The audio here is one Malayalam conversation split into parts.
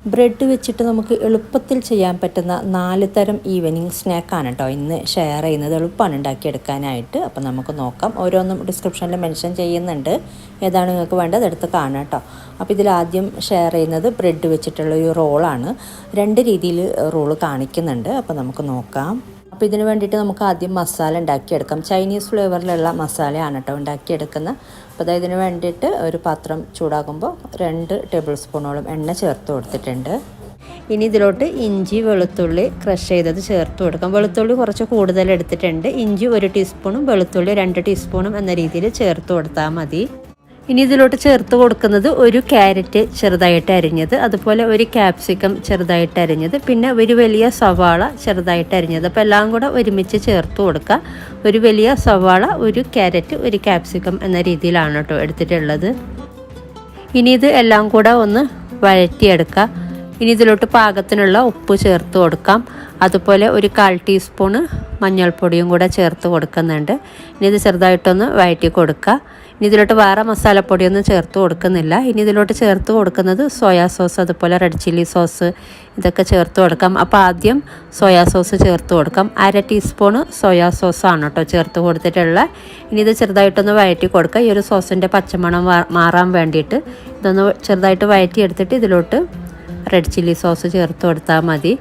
ബ്രെഡ് വെച്ചിട്ട് നമുക്ക് എളുപ്പത്തിൽ ചെയ്യാൻ പറ്റുന്ന 4 തരം ഈവനിങ് സ്നാക്കാണ് കേട്ടോ ഇന്ന് ഷെയർ ചെയ്യുന്നത്. എളുപ്പമാണ് ഉണ്ടാക്കിയെടുക്കാനായിട്ട്. അപ്പോൾ നമുക്ക് നോക്കാം. ഓരോന്നും ഡിസ്ക്രിപ്ഷനിൽ മെൻഷൻ ചെയ്യുന്നുണ്ട്. ഏതാണ് നിങ്ങൾക്ക് വേണ്ടത് എടുത്ത് കാണാം കേട്ടോ. അപ്പോൾ ഇതിലാദ്യം ഷെയർ ചെയ്യുന്നത് ബ്രെഡ് വെച്ചിട്ടുള്ള ഒരു റോളാണ്. 2 രീതിയിൽ റോള് കാണിക്കുന്നുണ്ട്. അപ്പോൾ നമുക്ക് നോക്കാം. അപ്പോൾ ഇതിന് വേണ്ടിയിട്ട് നമുക്ക് ആദ്യം മസാല ഉണ്ടാക്കിയെടുക്കാം. ചൈനീസ് ഫ്ലേവറിലുള്ള മസാലയാണ് കേട്ടോ ഉണ്ടാക്കിയെടുക്കുന്നത്. അപ്പോൾ ഇതിന് വേണ്ടിയിട്ട് ഒരു പാത്രം ചൂടാകുമ്പോൾ 2 ടേബിൾ സ്പൂണോളം എണ്ണ ചേർത്ത് കൊടുത്തിട്ടുണ്ട്. ഇനി ഇതിലോട്ട് ഇഞ്ചി വെളുത്തുള്ളി ക്രഷ് ചെയ്തത് ചേർത്ത് കൊടുക്കാം. വെളുത്തുള്ളി കുറച്ച് കൂടുതൽ എടുത്തിട്ടുണ്ട്. ഇഞ്ചി 1 ടീസ്പൂണും വെളുത്തുള്ളി 2 ടീസ്പൂണും എന്ന രീതിയിൽ ചേർത്ത് കൊടുത്താൽ മതി. ഇനി ഇതിലോട്ട് ചേർത്ത് കൊടുക്കുന്നത് ഒരു ക്യാരറ്റ് ചെറുതായിട്ട് അരിഞ്ഞത്, അതുപോലെ ഒരു ക്യാപ്സിക്കം ചെറുതായിട്ട് അരിഞ്ഞത്, പിന്നെ ഒരു വലിയ സവാള ചെറുതായിട്ട് അരിഞ്ഞത്. അപ്പോൾ എല്ലാം കൂടെ ഒരുമിച്ച് ചേർത്ത് കൊടുക്കുക. ഒരു വലിയ സവാള, ഒരു ക്യാരറ്റ്, ഒരു ക്യാപ്സിക്കം എന്ന രീതിയിലാണ് കേട്ടോ എടുത്തിട്ടുള്ളത്. ഇനി ഇത് എല്ലാം കൂടെ ഒന്ന് വഴറ്റിയെടുക്കുക. ഇനി ഇതിലോട്ട് പാകത്തിനുള്ള ഉപ്പ് ചേർത്ത് കൊടുക്കാം. അതുപോലെ ഒരു 1/4 ടീസ്പൂണ് മഞ്ഞൾപ്പൊടിയും കൂടെ ചേർത്ത് കൊടുക്കുന്നുണ്ട്. ഇനി ഇത് ചെറുതായിട്ടൊന്ന് വഴറ്റി കൊടുക്കുക. ഇനി ഇതിലോട്ട് വേറെ മസാലപ്പൊടിയൊന്നും ചേർത്ത് കൊടുക്കുന്നില്ല. ഇനി ഇതിലോട്ട് ചേർത്ത് കൊടുക്കുന്നത് സോയാ സോസ്, അതുപോലെ റെഡ് ചില്ലി സോസ്, ഇതൊക്കെ ചേർത്ത് കൊടുക്കാം. അപ്പോൾ ആദ്യം സോയാ സോസ് ചേർത്ത് കൊടുക്കാം. 1/2 ടീസ്പൂണ് സോയാ സോസാണ് കേട്ടോ ചേർത്ത് കൊടുത്തിട്ടുള്ള. ഇനി ഇത് ചെറുതായിട്ടൊന്ന് വഴറ്റി കൊടുക്കുക. ഈ ഒരു സോസിൻ്റെ പച്ചമണം മാറാൻ വേണ്ടിയിട്ട് ഇതൊന്ന് ചെറുതായിട്ട് വഴറ്റി എടുത്തിട്ട് ഇതിലോട്ട് റെഡ് ചില്ലി സോസ് ചേർത്ത് കൊടുത്താൽ മതി.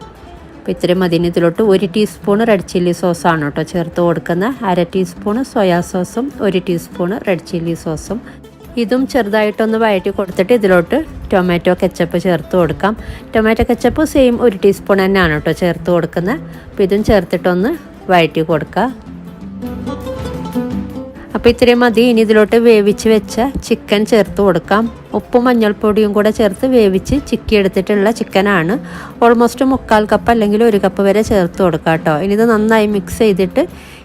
അപ്പോൾ ഇത്രയും മതി. ഇതിലോട്ട് 1 ടീസ്പൂണ് റെഡ് ചില്ലി സോസാണ് കേട്ടോ ചേർത്ത് കൊടുക്കുന്നത്. 1/2 ടീസ്പൂണ് സോയാ സോസും 1 ടീസ്പൂണ് റെഡ് ചില്ലി സോസും ഇതും ചെറുതായിട്ടൊന്ന് വഴറ്റി കൊടുത്തിട്ട് ഇതിലോട്ട് ടൊമാറ്റോ കെച്ചപ്പ് ചേർത്ത് കൊടുക്കാം. ടൊമാറ്റോ കെച്ചപ്പ് സെയിം 1 ടീസ്പൂൺ തന്നെയാണ് കേട്ടോ ചേർത്ത് കൊടുക്കുന്നത്. അപ്പോൾ ഇതും ചേർത്തിട്ടൊന്ന് വഴറ്റി കൊടുക്കുക. അപ്പോൾ ഇത്രയും മതി. ഇനി ഇതിലോട്ട് വേവിച്ച് വെച്ച ചിക്കൻ ചേർത്ത് കൊടുക്കാം. ഉപ്പും മഞ്ഞൾപ്പൊടിയും കൂടെ ചേർത്ത് വേവിച്ച് ചിക്കി എടുത്തിട്ടുള്ള ചിക്കനാണ്. ഓൾമോസ്റ്റ് 1/4 കപ്പ് അല്ലെങ്കിൽ 1 കപ്പ് വരെ ചേർത്ത് കൊടുക്കാം കേട്ടോ. ഇനി ഇത് നന്നായി മിക്സ് ചെയ്തിട്ട്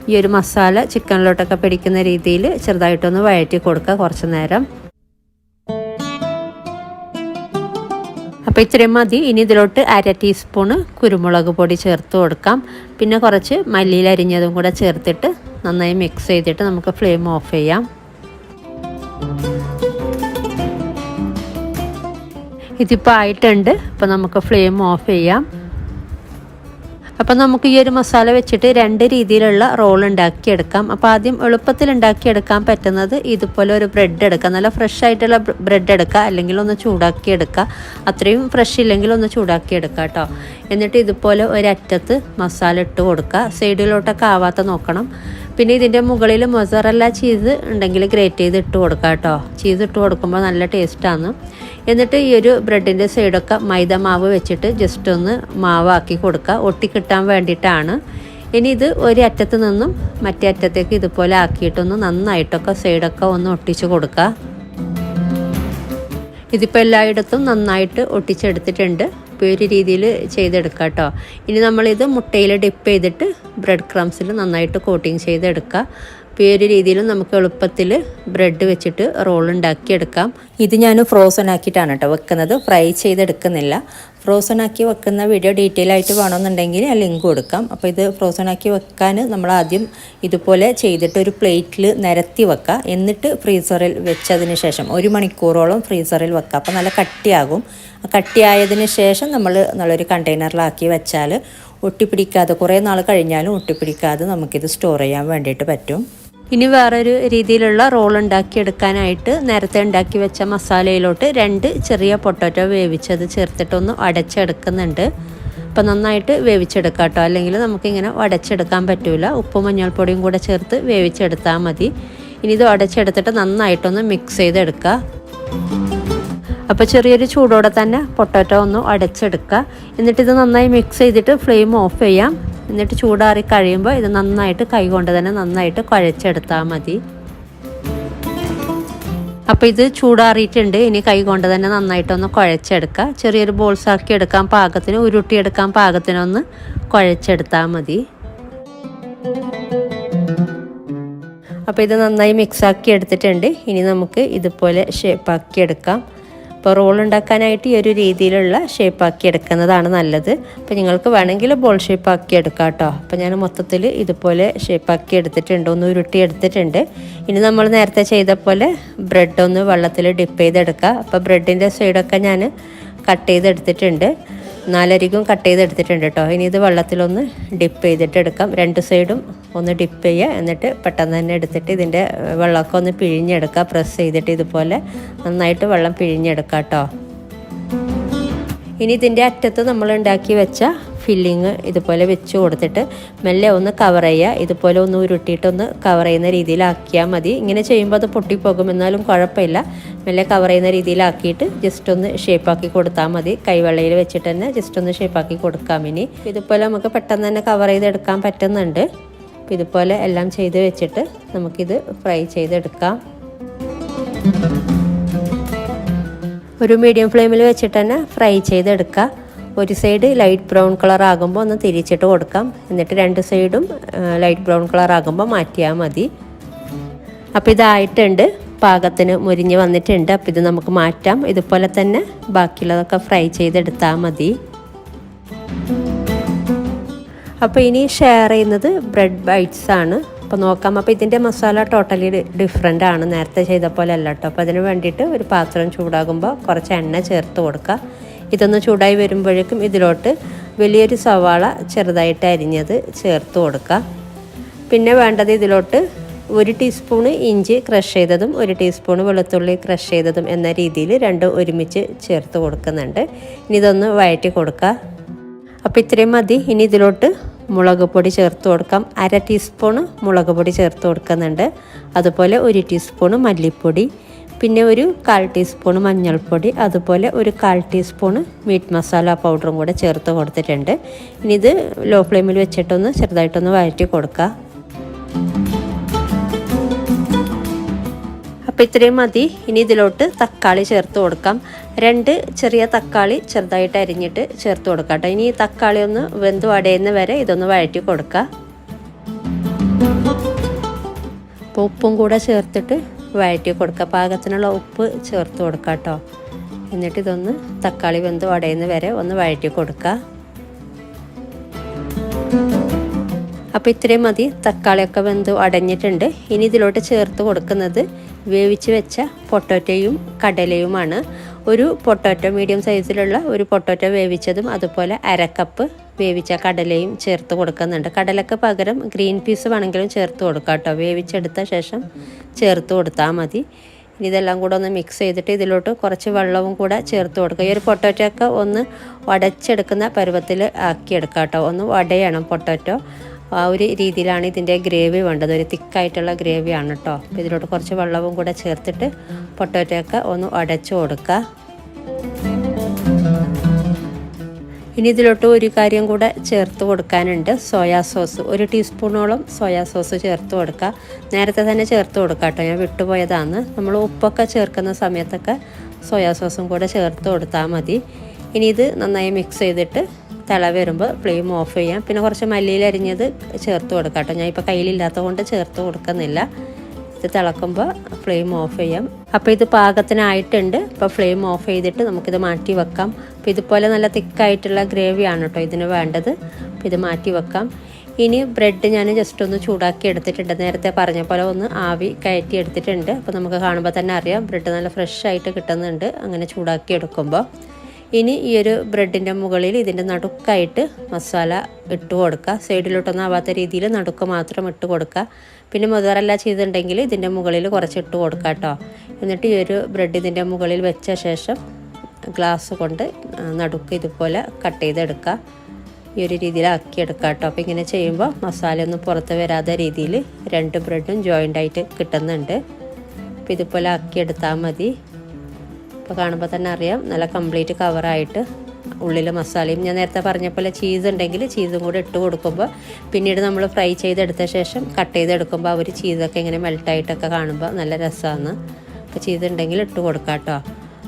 ഈ ഒരു മസാല ചിക്കനിലോട്ടൊക്കെ പിടിക്കുന്ന രീതിയിൽ ചെറുതായിട്ടൊന്ന് വഴറ്റി കൊടുക്കുക കുറച്ച് നേരം. അപ്പോൾ ഇത്രയും മതി. ഇനി ഇതിലോട്ട് 1/2 ടീസ്പൂണ് കുരുമുളക് പൊടി ചേർത്ത് കൊടുക്കാം. പിന്നെ കുറച്ച് മല്ലിയില അരിഞ്ഞതും കൂടെ ചേർത്തിട്ട് നന്നായി മിക്സ് ചെയ്തിട്ട് നമുക്ക് ഫ്ലെയിം ഓഫ് ചെയ്യാം. ഇതിപ്പോൾ ആയിട്ടുണ്ട്. അപ്പോൾ നമുക്ക് ഫ്ലെയിം ഓഫ് ചെയ്യാം. അപ്പോൾ നമുക്ക് ഈ ഒരു മസാല വെച്ചിട്ട് 2 രീതിയിലുള്ള റോൾ ഉണ്ടാക്കിയെടുക്കാം. അപ്പോൾ ആദ്യം എളുപ്പത്തിൽ ഉണ്ടാക്കിയെടുക്കാൻ പറ്റുന്നത് ഇതുപോലെ ഒരു ബ്രെഡ് എടുക്കുക. നല്ല ഫ്രഷ് ആയിട്ടുള്ള ബ്രെഡ് എടുക്കുക, അല്ലെങ്കിൽ ഒന്ന് ചൂടാക്കിയെടുക്കുക. അത്രയും ഫ്രഷ് ഇല്ലെങ്കിൽ ഒന്ന് ചൂടാക്കിയെടുക്കുക കേട്ടോ. എന്നിട്ട് ഇതുപോലെ ഒരറ്റത്ത് മസാല ഇട്ട് കൊടുക്കുക. സൈഡിലോട്ടൊക്കെ ആവാത്ത നോക്കണം. പിന്നെ ഇതിൻ്റെ മുകളിൽ മൊസറല്ല ചീസ് ഉണ്ടെങ്കിൽ ഗ്രേറ്റ് ചെയ്ത് ഇട്ട് കൊടുക്കുക കേട്ടോ. ചീസ് ഇട്ട് കൊടുക്കുമ്പോൾ നല്ല ടേസ്റ്റാണ്. എന്നിട്ട് ഈ ഒരു ബ്രെഡിൻ്റെ സൈഡൊക്കെ മൈദ മാവ് വെച്ചിട്ട് ജസ്റ്റ് ഒന്ന് മാവാക്കി കൊടുക്കുക, ഒട്ടിക്കിട്ടാൻ വേണ്ടിയിട്ടാണ്. ഇനി ഇത് ഒരു അറ്റത്ത് നിന്നും മറ്റേ അറ്റത്തേക്ക് ഇതുപോലെ ആക്കിയിട്ടൊന്ന് നന്നായിട്ടൊക്കെ സൈഡൊക്കെ ഒന്ന് ഒട്ടിച്ച് കൊടുക്കുക. ഇതിപ്പോൾ എല്ലായിടത്തും നന്നായിട്ട് ഒട്ടിച്ചെടുത്തിട്ടുണ്ട്. ഇപ്പോൾ ഒരു രീതിയിൽ ചെയ്തെടുക്കുക കേട്ടോ. ഇനി നമ്മളിത് മുട്ടയിൽ ഡിപ്പ് ചെയ്തിട്ട് ബ്രെഡ് ക്രംസിൽ നന്നായിട്ട് കോട്ടിങ് ചെയ്തെടുക്കുക. അപ്പോൾ ഈ ഒരു രീതിയിലും നമുക്ക് എളുപ്പത്തിൽ ബ്രെഡ് വെച്ചിട്ട് റോൾ ഉണ്ടാക്കിയെടുക്കാം. ഇത് ഞാൻ ഫ്രോസൺ ആക്കിയിട്ടാണ് കേട്ടോ വെക്കുന്നത്, ഫ്രൈ ചെയ്തെടുക്കുന്നില്ല. ഫ്രോസൺ ആക്കി വെക്കുന്ന വീഡിയോ ഡീറ്റെയിൽ ആയിട്ട് വേണമെന്നുണ്ടെങ്കിൽ ആ ലിങ്ക് കൊടുക്കാം. അപ്പോൾ ഇത് ഫ്രോസൺ ആക്കി വെക്കാൻ നമ്മൾ ആദ്യം ഇതുപോലെ ചെയ്തിട്ട് ഒരു പ്ലേറ്റിൽ നിരത്തി വെക്കുക. എന്നിട്ട് ഫ്രീസറിൽ വെച്ചതിന് ശേഷം 1 മണിക്കൂറോളം ഫ്രീസറിൽ വെക്കുക. അപ്പോൾ നല്ല കട്ടിയാകും. കട്ടിയായതിന് ശേഷം നമ്മൾ നല്ലൊരു കണ്ടെയ്നറിലാക്കി വെച്ചാൽ ഒട്ടിപ്പിടിക്കാതെ കുറേ നാൾ കഴിഞ്ഞാലും ഒട്ടിപ്പിടിക്കാതെ നമുക്കിത് സ്റ്റോർ ചെയ്യാൻ വേണ്ടിയിട്ട് പറ്റും. ഇനി വേറൊരു രീതിയിലുള്ള റോൾ ഉണ്ടാക്കിയെടുക്കാനായിട്ട് നേരത്തെ ഉണ്ടാക്കി വെച്ച മസാലയിലോട്ട് 2 ചെറിയ പൊട്ടാറ്റോ വേവിച്ചത് ചേർത്തിട്ടൊന്ന് അടച്ചെടുക്കുന്നുണ്ട്. അപ്പോൾ നന്നായിട്ട് വേവിച്ചെടുക്കാം കേട്ടോ, അല്ലെങ്കിൽ നമുക്കിങ്ങനെ അടച്ചെടുക്കാൻ പറ്റില്ല. ഉപ്പും മഞ്ഞൾപ്പൊടിയും കൂടെ ചേർത്ത് വേവിച്ചെടുത്താൽ മതി. ഇനി ഇത് അടച്ചെടുത്തിട്ട് നന്നായിട്ടൊന്ന് മിക്സ് ചെയ്തെടുക്കുക. അപ്പോൾ ചെറിയൊരു ചൂടോടെ തന്നെ പൊട്ടാറ്റോ ഒന്ന് അടച്ചെടുക്കുക. എന്നിട്ടിത് നന്നായി മിക്സ് ചെയ്തിട്ട് ഫ്ലെയിം ഓഫ് ചെയ്യാം. എന്നിട്ട് ചൂടാറി കഴിയുമ്പോൾ ഇത് നന്നായിട്ട് കൈകൊണ്ട് തന്നെ നന്നായിട്ട് കുഴച്ചെടുത്താൽ മതി. അപ്പോൾ ഇത് ചൂടാറിയിട്ടുണ്ട്. ഇനി കൈകൊണ്ട് തന്നെ നന്നായിട്ടൊന്ന് കുഴച്ചെടുക്കുക. ചെറിയൊരു ബോൾസ് ആക്കി എടുക്കാൻ പാകത്തിന്, ഉരുട്ടിയെടുക്കാൻ പാകത്തിനൊന്ന് കുഴച്ചെടുത്താൽ മതി. അപ്പോൾ ഇത് നന്നായി മിക്സാക്കി എടുത്തിട്ടുണ്ട്. ഇനി നമുക്ക് ഇതുപോലെ ഷേപ്പാക്കി എടുക്കാം. അപ്പോൾ റോൾ ഉണ്ടാക്കാനായിട്ട് ഈ ഒരു രീതിയിലുള്ള ഷേപ്പാക്കി എടുക്കുന്നതാണ് നല്ലത്. അപ്പോൾ നിങ്ങൾക്ക് വേണമെങ്കിൽ ബോൾ ഷേപ്പാക്കി എടുക്കാം കേട്ടോ. അപ്പോൾ ഞാൻ മൊത്തത്തിൽ ഇതുപോലെ ഷേപ്പാക്കി എടുത്തിട്ടുണ്ട്, ഒന്ന് ഉരുട്ടി എടുത്തിട്ടുണ്ട്. ഇനി നമ്മൾ നേരത്തെ ചെയ്ത പോലെ ബ്രെഡ് ഒന്ന് വെള്ളത്തിൽ ഡിപ്പ് ചെയ്തെടുക്കുക. അപ്പോൾ ബ്രെഡിൻ്റെ സൈഡൊക്കെ ഞാൻ കട്ട് ചെയ്തെടുത്തിട്ടുണ്ട്, 4 അരികും കട്ട് ചെയ്തെടുത്തിട്ടുണ്ട് കേട്ടോ. ഇനി ഇത് വെള്ളത്തിലൊന്ന് ഡിപ്പ് ചെയ്തിട്ട് എടുക്കാം. 2 സൈഡും ഒന്ന് ഡിപ്പ് ചെയ്യുക, എന്നിട്ട് പെട്ടെന്ന് തന്നെ എടുത്തിട്ട് ഇതിൻ്റെ വെള്ളമൊക്കെ ഒന്ന് പിഴിഞ്ഞെടുക്കുക. പ്രസ് ചെയ്തിട്ട് ഇതുപോലെ നന്നായിട്ട് വെള്ളം പിഴിഞ്ഞെടുക്കാം കേട്ടോ. ഇനി ഇതിൻ്റെ അറ്റത്ത് നമ്മൾ ഉണ്ടാക്കി വെച്ച ഫില്ലിങ് ഇതുപോലെ വെച്ച് കൊടുത്തിട്ട് മെല്ലെ ഒന്ന് കവർ ചെയ്യുക. ഇതുപോലെ ഒന്ന് ഉരുട്ടിയിട്ടൊന്ന് കവർ ചെയ്യുന്ന രീതിയിലാക്കിയാൽ മതി. ഇങ്ങനെ ചെയ്യുമ്പോൾ അത് പൊട്ടിപ്പോകും, എന്നാലും കുഴപ്പമില്ല. മെല്ലെ കവർ ചെയ്യുന്ന രീതിയിലാക്കിയിട്ട് ജസ്റ്റ് ഒന്ന് ഷേപ്പാക്കി കൊടുത്താൽ മതി. കൈവെള്ളയിൽ വെച്ചിട്ട് തന്നെ ജസ്റ്റ് ഒന്ന് ഷേപ്പാക്കി കൊടുക്കാം. ഇനി ഇതുപോലെ നമുക്ക് പെട്ടെന്ന് തന്നെ കവർ ചെയ്തെടുക്കാൻ പറ്റുന്നുണ്ട്. അപ്പോൾ ഇതുപോലെ എല്ലാം ചെയ്ത് വെച്ചിട്ട് നമുക്കിത് ഫ്രൈ ചെയ്തെടുക്കാം. ഒരു മീഡിയം ഫ്ലെയിമിൽ വെച്ചിട്ട് തന്നെ ഫ്രൈ ചെയ്തെടുക്കുക. ഒരു സൈഡ് ലൈറ്റ് ബ്രൗൺ കളർ ആകുമ്പോൾ ഒന്ന് തിരിച്ചിട്ട് കൊടുക്കാം. എന്നിട്ട് 2 സൈഡും ലൈറ്റ് ബ്രൗൺ കളർ ആകുമ്പോൾ മാറ്റിയാൽ മതി. അപ്പോൾ ഇതായിട്ടുണ്ട്, പാകത്തിന് മുരിഞ്ഞ് വന്നിട്ടുണ്ട്. അപ്പോൾ ഇത് നമുക്ക് മാറ്റാം. ഇതുപോലെ തന്നെ ബാക്കിയുള്ളതൊക്കെ ഫ്രൈ ചെയ്തെടുത്താൽ മതി. അപ്പോൾ ഇനി ഷെയർ ചെയ്യുന്നത് ബ്രെഡ് ബൈറ്റ്സ് ആണ്. അപ്പോൾ നോക്കാം. അപ്പോൾ ഇതിൻ്റെ മസാല ടോട്ടലി ഡിഫറെൻ്റ് ആണ്, നേരത്തെ ചെയ്ത പോലെ അല്ല കേട്ടോ. അപ്പോൾ അതിന് വേണ്ടിയിട്ട് ഒരു പാത്രം ചൂടാകുമ്പോൾ കുറച്ച് എണ്ണ ചേർത്ത് കൊടുക്കുക. ഇതൊന്ന് ചൂടായി വരുമ്പോഴേക്കും ഇതിലോട്ട് വലിയൊരു സവാള ചെറുതായിട്ട് അരിഞ്ഞത് ചേർത്ത് കൊടുക്കുക. പിന്നെ വേണ്ടത് ഇതിലോട്ട് 1 ടീസ്പൂണ് ഇഞ്ചി ക്രഷ് ചെയ്തതും 1 ടീസ്പൂണ് വെളുത്തുള്ളി ക്രഷ് ചെയ്തതും എന്ന രീതിയിൽ രണ്ടും ഒരുമിച്ച് ചേർത്ത് കൊടുക്കുന്നുണ്ട്. ഇനി ഇതൊന്ന് വഴറ്റി കൊടുക്കുക. അപ്പോൾ ഇത്രയും മതി. ഇനി ഇതിലോട്ട് മുളക് പൊടി ചേർത്ത് കൊടുക്കാം. 1/2 ടീസ്പൂണ് മുളക് പൊടി ചേർത്ത് കൊടുക്കുന്നുണ്ട്. അതുപോലെ 1 ടീസ്പൂണ് മല്ലിപ്പൊടി, പിന്നെ ഒരു 1/4 ടീസ്പൂണ് മഞ്ഞൾപ്പൊടി, അതുപോലെ ഒരു 1/4 ടീസ്പൂണ് മീറ്റ് മസാല പൗഡറും കൂടെ ചേർത്ത് കൊടുത്തിട്ടുണ്ട്. ഇനി ഇത് ലോ ഫ്ലെയിമിൽ വെച്ചിട്ടൊന്ന് ചെറുതായിട്ടൊന്ന് വഴറ്റി കൊടുക്കുക. അപ്പോൾ ഇത്രയും മതി. ഇനി ഇതിലോട്ട് തക്കാളി ചേർത്ത് കൊടുക്കാം. 2 ചെറിയ തക്കാളി ചെറുതായിട്ട് അരിഞ്ഞിട്ട് ചേർത്ത് കൊടുക്കാം കേട്ടോ. ഇനി ഈ തക്കാളി ഒന്ന് വെന്ത് വടയുന്ന വരെ ഇതൊന്ന് വഴറ്റി കൊടുക്കുക. അപ്പോൾ ഉപ്പും കൂടെ ചേർത്തിട്ട് വഴറ്റി കൊടുക്കുക. പാകത്തിനുള്ള ഉപ്പ് ചേർത്ത് കൊടുക്കുക കേട്ടോ. എന്നിട്ട് ഇതൊന്ന് തക്കാളി വെന്ത് വടയുന്ന വരെ ഒന്ന് വഴറ്റി കൊടുക്കുക. അപ്പോൾ ഇത്രയും മതി. തക്കാളിയൊക്കെ വെന്ത് അടഞ്ഞിട്ടുണ്ട്. ഇനി ഇതിലോട്ട് ചേർത്ത് കൊടുക്കുന്നത് വേവിച്ച് വെച്ച പൊട്ടറ്റോയും കടലയുമാണ്. ഒരു പൊട്ടറ്റോ, മീഡിയം സൈസിലുള്ള ഒരു പൊട്ടറ്റോ വേവിച്ചതും അതുപോലെ 1/2 കപ്പ് വേവിച്ച കടലയും ചേർത്ത് കൊടുക്കുന്നുണ്ട്. കടലക്ക് പകരം ഗ്രീൻ പീസ് വേണമെങ്കിലും ചേർത്ത് കൊടുക്കാം കേട്ടോ. വേവിച്ചെടുത്ത ശേഷം ചേർത്ത് കൊടുത്താൽ മതി. ഇനി ഇതെല്ലാം കൂടെ ഒന്ന് മിക്സ് ചെയ്തിട്ട് ഇതിലോട്ട് കുറച്ച് വെള്ളവും കൂടെ ചേർത്ത് കൊടുക്കുക. ഈ ഒരു പൊട്ടറ്റോ ഒക്കെ ഒന്ന് ഉടച്ചെടുക്കുന്ന പരുവത്തിൽ ആക്കിയെടുക്കാം കേട്ടോ. ഒന്ന് ഉടയണം പൊട്ടറ്റോ. ആ ഒരു രീതിയിലാണ് ഇതിൻ്റെ ഗ്രേവി വേണ്ടത്. ഒരു തിക്കായിട്ടുള്ള ഗ്രേവിയാണ് കേട്ടോ. അപ്പോൾ ഇതിലോട്ട് കുറച്ച് വെള്ളവും കൂടെ ചേർത്തിട്ട് പൊട്ടറ്റോ ഒക്കെ ഒന്ന് ഉടച്ചു കൊടുക്കുക. ഇനി ഇതിലോട്ട് ഒരു കാര്യം കൂടെ ചേർത്ത് കൊടുക്കാനുണ്ട്, സോയാ സോസ്. 1 ടീസ്പൂണോളം സോയാ സോസ് ചേർത്ത് കൊടുക്കുക. നേരത്തെ തന്നെ ചേർത്ത് കൊടുക്കുക കേട്ടോ, ഞാൻ വിട്ടുപോയതാണ്. നമ്മൾ ഉപ്പൊക്കെ ചേർക്കുന്ന സമയത്തൊക്കെ സോയാ സോസും കൂടെ ചേർത്ത് കൊടുത്താൽ മതി. ഇനി ഇത് നന്നായി മിക്സ് ചെയ്തിട്ട് തിള വരുമ്പോൾ ഫ്ലെയിം ഓഫ് ചെയ്യാം. പിന്നെ കുറച്ച് മല്ലിയിൽ അരിഞ്ഞത് ചേർത്ത് കൊടുക്കാം കേട്ടോ. ഞാൻ ഇപ്പോൾ കയ്യിലില്ലാത്തത് കൊണ്ട് ചേർത്ത് കൊടുക്കുന്നില്ല. ഇത് തിളക്കുമ്പോൾ ഫ്ലെയിം ഓഫ് ചെയ്യാം. അപ്പോൾ ഇത് പാകത്തിനായിട്ടുണ്ട്. അപ്പോൾ ഫ്ലെയിം ഓഫ് ചെയ്തിട്ട് നമുക്കിത് മാറ്റി വെക്കാം. അപ്പോൾ ഇതുപോലെ നല്ല തിക്കായിട്ടുള്ള ഗ്രേവിയാണ് കേട്ടോ ഇതിന് വേണ്ടത്. അപ്പോൾ ഇത് മാറ്റി വെക്കാം. ഇനി ബ്രെഡ് ഞാൻ ജസ്റ്റ് ഒന്ന് ചൂടാക്കി എടുത്തിട്ടുണ്ട്. നേരത്തെ പറഞ്ഞ പോലെ ഒന്ന് ആവി കയറ്റി എടുത്തിട്ടുണ്ട്. അപ്പോൾ നമുക്ക് കാണുമ്പോൾ തന്നെ അറിയാം ബ്രെഡ് നല്ല ഫ്രഷ് ആയിട്ട് കിട്ടുന്നുണ്ട് അങ്ങനെ ചൂടാക്കി എടുക്കുമ്പോൾ. ഇനി ഈ ഒരു ബ്രെഡിൻ്റെ മുകളിൽ ഇതിൻ്റെ നടുക്കായിട്ട് മസാല ഇട്ട് കൊടുക്കുക. സൈഡിലോട്ടൊന്നും ആവാത്ത രീതിയിൽ നടുക്ക് മാത്രം ഇട്ട് കൊടുക്കുക. പിന്നെ മുതറല്ല ചെയ്തിട്ടുണ്ടെങ്കിൽ ഇതിൻ്റെ മുകളിൽ കുറച്ച് ഇട്ട് കൊടുക്കുക കേട്ടോ. എന്നിട്ട് ഈ ഒരു ബ്രെഡ് ഇതിൻ്റെ മുകളിൽ വെച്ച ശേഷം ഗ്ലാസ് കൊണ്ട് നടുക്ക് ഇതുപോലെ കട്ട് ചെയ്തെടുക്കുക. ഈ ഒരു രീതിയിലാക്കി എടുക്കുക കേട്ടോ. അപ്പോൾ ഇങ്ങനെ ചെയ്യുമ്പോൾ മസാലയൊന്നും പുറത്ത് വരാത്ത രീതിയിൽ 2 ബ്രെഡും ജോയിൻ്റായിട്ട് കിട്ടുന്നുണ്ട്. അപ്പോൾ ഇതുപോലെ ആക്കിയെടുത്താൽ മതി. ഇപ്പോൾ കാണുമ്പോൾ തന്നെ അറിയാം നല്ല കംപ്ലീറ്റ് കവറായിട്ട് ഉള്ളിൽ മസാലയും. ഞാൻ നേരത്തെ പറഞ്ഞ പോലെ ചീസ് ഉണ്ടെങ്കിൽ ചീസും കൂടെ ഇട്ട് കൊടുക്കുമ്പോൾ പിന്നീട് നമ്മൾ ഫ്രൈ ചെയ്തെടുത്ത ശേഷം കട്ട് ചെയ്തെടുക്കുമ്പോൾ ആ ഒരു ചീസൊക്കെ ഇങ്ങനെ മെൽട്ടായിട്ടൊക്കെ കാണുമ്പോൾ നല്ല രസമാണ്. അപ്പോൾ ചീസ് ഉണ്ടെങ്കിൽ ഇട്ട് കൊടുക്കാം കേട്ടോ.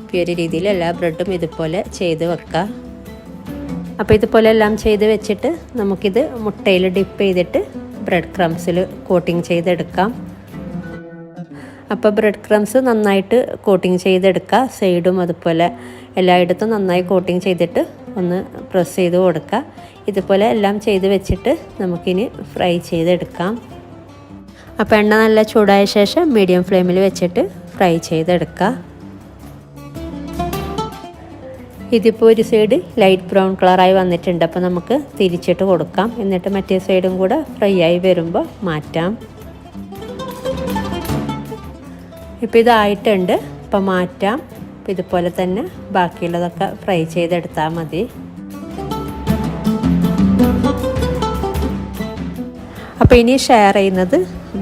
അപ്പോൾ ഈ ഒരു രീതിയിൽ എല്ലാ ബ്രെഡും ഇതുപോലെ ചെയ്ത് വെക്കുക. അപ്പോൾ ഇതുപോലെ എല്ലാം ചെയ്ത് വെച്ചിട്ട് നമുക്കിത് മുട്ടയിൽ ഡിപ്പ് ചെയ്തിട്ട് ബ്രെഡ് ക്രംസിൽ കോട്ടിങ് ചെയ്തെടുക്കാം. അപ്പോൾ ബ്രെഡ് ക്രംസ് നന്നായിട്ട് കോട്ടിങ് ചെയ്തെടുക്കുക. സൈഡും അതുപോലെ എല്ലായിടത്തും നന്നായി കോട്ടിങ് ചെയ്തിട്ട് ഒന്ന് പ്രസ് ചെയ്ത് കൊടുക്കുക. ഇതുപോലെ എല്ലാം ചെയ്ത് വെച്ചിട്ട് നമുക്കിനി ഫ്രൈ ചെയ്തെടുക്കാം. അപ്പോൾ എണ്ണ നല്ല ചൂടായ ശേഷം മീഡിയം ഫ്ലെയിമിൽ വെച്ചിട്ട് ഫ്രൈ ചെയ്തെടുക്കുക. ഇതിപ്പോൾ ഒരു സൈഡ് ലൈറ്റ് ബ്രൗൺ കളറായി വന്നിട്ടുണ്ട്. അപ്പോൾ നമുക്ക് തിരിച്ചിട്ട് കൊടുക്കാം. എന്നിട്ട് മറ്റേ സൈഡും കൂടെ ഫ്രൈ ആയി വരുമ്പോൾ മാറ്റാം. ഇപ്പോൾ ഇതായിട്ടുണ്ട്. അപ്പോൾ മാറ്റാം. അപ്പോൾ ഇതുപോലെ തന്നെ ബാക്കിയുള്ളതൊക്കെ ഫ്രൈ ചെയ്തെടുത്താൽ മതി. അപ്പോൾ ഇനി ഷെയർ ചെയ്യുന്നത്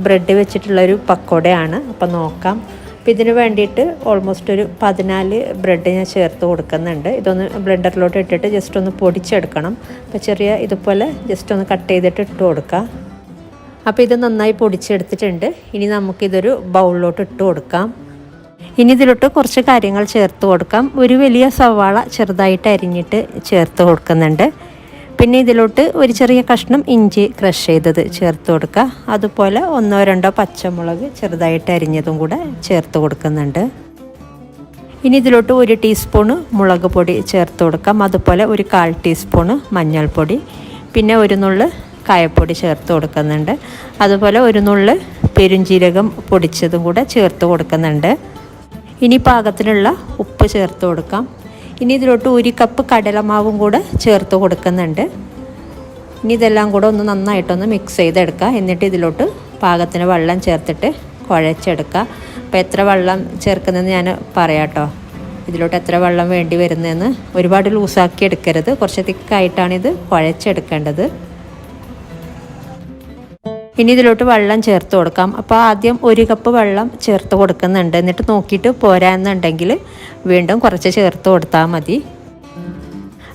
ബ്രെഡ് വെച്ചിട്ടുള്ളൊരു പക്കോടയാണ്. അപ്പോൾ നോക്കാം. അപ്പോൾ ഇതിന് വേണ്ടിയിട്ട് ഓൾമോസ്റ്റ് ഒരു 14 ബ്രെഡ് ഞാൻ ചേർത്ത് കൊടുക്കുന്നുണ്ട്. ഇതൊന്ന് ബ്ലെൻഡറിലോട്ട് ഇട്ടിട്ട് ജസ്റ്റ് ഒന്ന് പൊടിച്ചെടുക്കണം. അപ്പോൾ ചെറിയ ഇതുപോലെ ജസ്റ്റ് ഒന്ന് കട്ട് ചെയ്തിട്ട് ഇട്ട് കൊടുക്കാം. അപ്പോൾ ഇത് നന്നായി പൊടിച്ചെടുത്തിട്ടുണ്ട്. ഇനി നമുക്കിതൊരു ബൗളിലോട്ട് ഇട്ട് കൊടുക്കാം. ഇനി ഇതിലോട്ട് കുറച്ച് കാര്യങ്ങൾ ചേർത്ത് കൊടുക്കാം. ഒരു വലിയ സവാള ചെറുതായിട്ട് അരിഞ്ഞിട്ട് ചേർത്ത് കൊടുക്കുന്നുണ്ട്. പിന്നെ ഇതിലോട്ട് ഒരു ചെറിയ കഷ്ണം ഇഞ്ചി ക്രഷ് ചെയ്തത് ചേർത്ത് കൊടുക്കുക. അതുപോലെ 1-2 പച്ചമുളക് ചെറുതായിട്ട് അരിഞ്ഞതും കൂടെ ചേർത്ത് കൊടുക്കുന്നുണ്ട്. ഇനി ഇതിലോട്ട് 1 ടീസ്പൂണ് മുളക് പൊടി ചേർത്ത് കൊടുക്കാം. അതുപോലെ ഒരു 1/4 ടീസ്പൂണ് മഞ്ഞൾപ്പൊടി, പിന്നെ 1 നുള്ള് കായപ്പൊടി ചേർത്ത് കൊടുക്കുന്നുണ്ട്. അതുപോലെ 1 നുള്ള് പെരുംജീരകം പൊടിച്ചതും കൂടെ ചേർത്ത് കൊടുക്കുന്നുണ്ട്. ഇനി പാകത്തിനുള്ള ഉപ്പ് ചേർത്ത് കൊടുക്കാം. ഇനി ഇതിലോട്ട് 1 കപ്പ് കടലമാവും കൂടെ ചേർത്ത് കൊടുക്കുന്നുണ്ട്. ഇനി ഇതെല്ലാം കൂടെ ഒന്ന് നന്നായിട്ടൊന്ന് മിക്സ് ചെയ്തെടുക്കുക. എന്നിട്ട് ഇതിലോട്ട് പാകത്തിന് വെള്ളം ചേർത്തിട്ട് കുഴച്ചെടുക്കുക. അപ്പോൾ എത്ര വെള്ളം ചേർക്കുന്നതെന്ന് ഞാൻ പറയാം കേട്ടോ. ഇതിലോട്ട് എത്ര വെള്ളം വേണ്ടി വരുന്നതെന്ന്. ഒരുപാട് ലൂസാക്കി എടുക്കരുത്, കുറച്ച് തിക്കായിട്ടാണ് ഇത് കുഴച്ചെടുക്കേണ്ടത്. ഇനി ഇതിലോട്ട് വെള്ളം ചേർത്ത് കൊടുക്കാം. അപ്പോൾ ആദ്യം 1 കപ്പ് വെള്ളം ചേർത്ത് കൊടുക്കുന്നുണ്ട്. എന്നിട്ട് നോക്കിയിട്ട് പോരാന്നുണ്ടെങ്കിൽ വീണ്ടും കുറച്ച് ചേർത്ത് കൊടുത്താൽ മതി.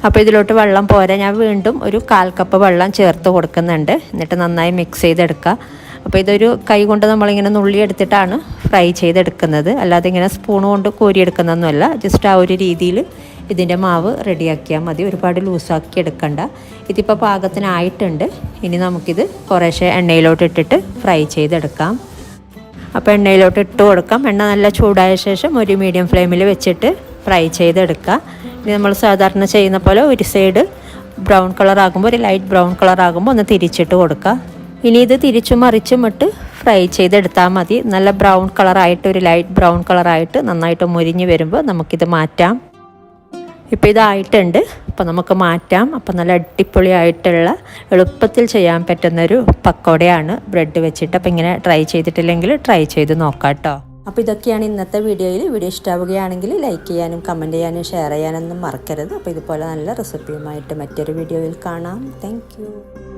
അപ്പോൾ ഇതിലോട്ട് വെള്ളം പോരാ, ഞാൻ വീണ്ടും ഒരു 1/4 കപ്പ് വെള്ളം ചേർത്ത് കൊടുക്കുന്നുണ്ട്. എന്നിട്ട് നന്നായി മിക്സ് ചെയ്തെടുക്കുക. അപ്പോൾ ഇതൊരു കൈ കൊണ്ട് നമ്മളിങ്ങനെ നുള്ളി എടുത്തിട്ടാണ് ഫ്രൈ ചെയ്തെടുക്കുന്നത്, അല്ലാതെ ഇങ്ങനെ സ്പൂൺ കൊണ്ട് കോരിയെടുക്കുന്നൊന്നുമല്ല. ജസ്റ്റ് ആ ഒരു രീതിയിൽ ഇതിൻ്റെ മാവ് റെഡിയാക്കിയാൽ മതി. ഒരുപാട് ലൂസാക്കി എടുക്കണ്ട. ഇതിപ്പോൾ പാകത്തിനായിട്ടുണ്ട്. ഇനി നമുക്കിത് കുറേശ്ശെ എണ്ണയിലോട്ട് ഇട്ടിട്ട് ഫ്രൈ ചെയ്തെടുക്കാം. അപ്പോൾ എണ്ണയിലോട്ട് ഇട്ട് കൊടുക്കാം. എണ്ണ നല്ല ചൂടായ ശേഷം ഒരു മീഡിയം ഫ്ലെയിമിൽ വെച്ചിട്ട് ഫ്രൈ ചെയ്തെടുക്കുക. ഇനി നമ്മൾ സാധാരണ ചെയ്യുന്ന പോലെ ഒരു സൈഡ് ബ്രൗൺ കളർ ആകുമ്പോൾ, ഒരു ലൈറ്റ് ബ്രൗൺ കളർ ആകുമ്പോൾ ഒന്ന് തിരിച്ചിട്ട് കൊടുക്കുക. ഇനി ഇത് തിരിച്ചും മറിച്ചും ഇട്ട് ഫ്രൈ ചെയ്തെടുത്താൽ മതി. നല്ല ബ്രൗൺ കളറായിട്ട്, ഒരു ലൈറ്റ് ബ്രൗൺ കളറായിട്ട് നന്നായിട്ട് മുരിഞ്ഞ് വരുമ്പോൾ നമുക്കിത് മാറ്റാം. ഇപ്പോൾ ഇതായിട്ടുണ്ട്. അപ്പോൾ നമുക്ക് മാറ്റാം. അപ്പോൾ നല്ല അടിപൊളിയായിട്ടുള്ള എളുപ്പത്തിൽ ചെയ്യാൻ പറ്റുന്നൊരു പക്കോടയാണ് ബ്രെഡ് വെച്ചിട്ട്. അപ്പോൾ ഇങ്ങനെ ട്രൈ ചെയ്തിട്ടില്ലെങ്കിൽ ട്രൈ ചെയ്ത് നോക്കാം കേട്ടോ. അപ്പോൾ ഇതൊക്കെയാണ് ഇന്നത്തെ വീഡിയോയിൽ. വീഡിയോ ഇഷ്ടമാവുകയാണെങ്കിൽ ലൈക്ക് ചെയ്യാനും കമൻറ്റ് ചെയ്യാനും ഷെയർ ചെയ്യാനൊന്നും മറക്കരുത്. അപ്പോൾ ഇതുപോലെ നല്ല റെസിപ്പിയുമായിട്ട് മറ്റൊരു വീഡിയോയിൽ കാണാം. താങ്ക്